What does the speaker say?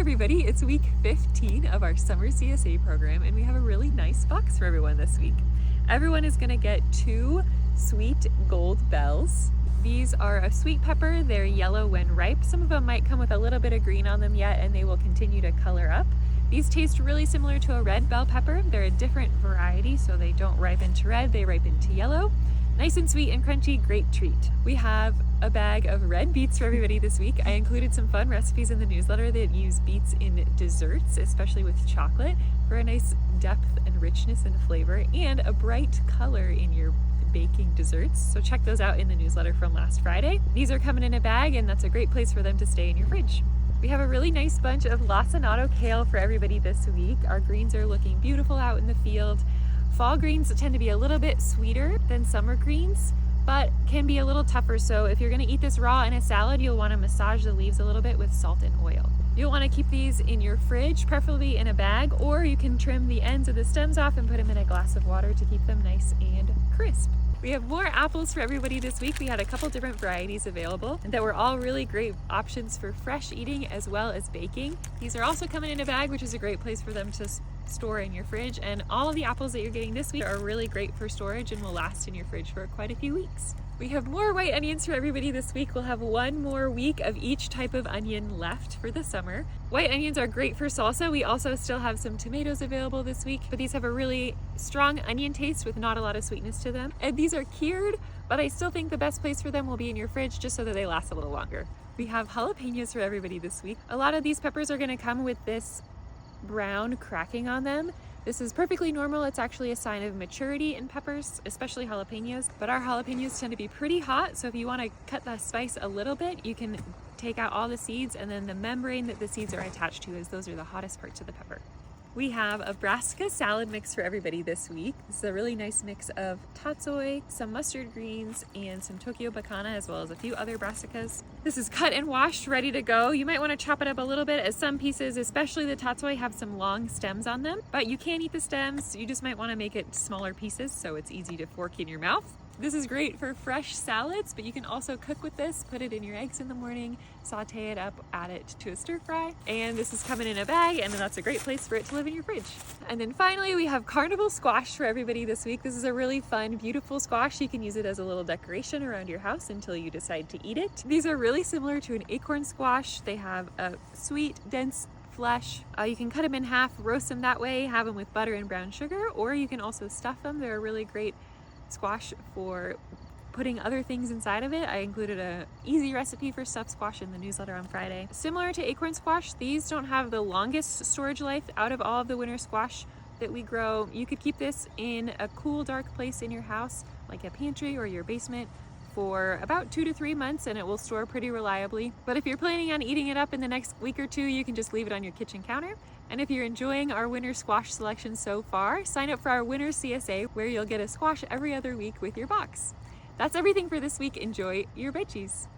everybody, it's week 15 of our summer CSA program and we have a really nice box for everyone this week. Everyone is going to get 2 sweet gold bells. These are a sweet pepper. They're yellow when ripe. Some of them might come with a little bit of green on them yet and they will continue to color up. These taste really similar to a red bell pepper. They're a different variety, so they don't ripen to red, they ripen to yellow. Nice and sweet and crunchy, great treat. We have a bag of red beets for everybody this week. I included some fun recipes in the newsletter that use beets in desserts, especially with chocolate, for a nice depth and richness and flavor, and a bright color in your baking desserts. So check those out in the newsletter from last Friday. These are coming in a bag, and that's a great place for them to stay in your fridge. We have a really nice bunch of lacinato kale for everybody this week. Our greens are looking beautiful out in the field. Fall greens tend to be a little bit sweeter than summer greens, but can be a little tougher. So if you're going to eat this raw in a salad, you'll want to massage the leaves a little bit with salt and oil. You'll want to keep these in your fridge, preferably in a bag, or you can trim the ends of the stems off and put them in a glass of water to keep them nice and crisp. We have more apples for everybody this week. We had a couple different varieties available that were all really great options for fresh eating as well as baking. These are also coming in a bag, which is a great place for them to store in your fridge. And all of the apples that you're getting this week are really great for storage and will last in your fridge for quite a few weeks. We have more white onions for everybody this week. We'll have one more week of each type of onion left for the summer. White onions are great for salsa. We also still have some tomatoes available this week, but these have a really strong onion taste with not a lot of sweetness to them. And these are cured, but I still think the best place for them will be in your fridge just so that they last a little longer. We have jalapenos for everybody this week. A lot of these peppers are going to come with this brown cracking on them. This is perfectly normal. It's actually a sign of maturity in peppers, especially jalapenos, but our jalapenos tend to be pretty hot. So if you want to cut the spice a little bit, you can take out all the seeds and then the membrane that the seeds are attached to, as those are the hottest parts of the pepper. We have a brassica salad mix for everybody this week. This is a really nice mix of tatsoi, some mustard greens, and some Tokyo bacana, as well as a few other brassicas. This is cut and washed, ready to go. You might want to chop it up a little bit, as some pieces, especially the tatsoi, have some long stems on them, but you can eat the stems. You just might want to make it smaller pieces so it's easy to fork in your mouth. This is great for fresh salads, but you can also cook with this, put it in your eggs in the morning, saute it up, add it to a stir fry, and this is coming in a bag, and that's a great place for it to live in your fridge. And then finally, we have carnival squash for everybody this week. This is a really fun, beautiful squash. You can use it as a little decoration around your house until you decide to eat it. These are really similar to an acorn squash. They have a sweet, dense flesh. You can cut them in half, roast them that way, have them with butter and brown sugar, or you can also stuff them. They're a really great squash for putting other things inside of it. I included an easy recipe for stuffed squash in the newsletter on Friday. Similar to acorn squash, these don't have the longest storage life out of all of the winter squash that we grow. You could keep this in a cool, dark place in your house, like a pantry or your basement, for about 2 to 3 months, and it will store pretty reliably. But if you're planning on eating it up in the next week or two, you can just leave it on your kitchen counter. And if you're enjoying our winter squash selection so far, sign up for our winter CSA, where you'll get a squash every other week with your box. That's everything for this week. Enjoy your veggies.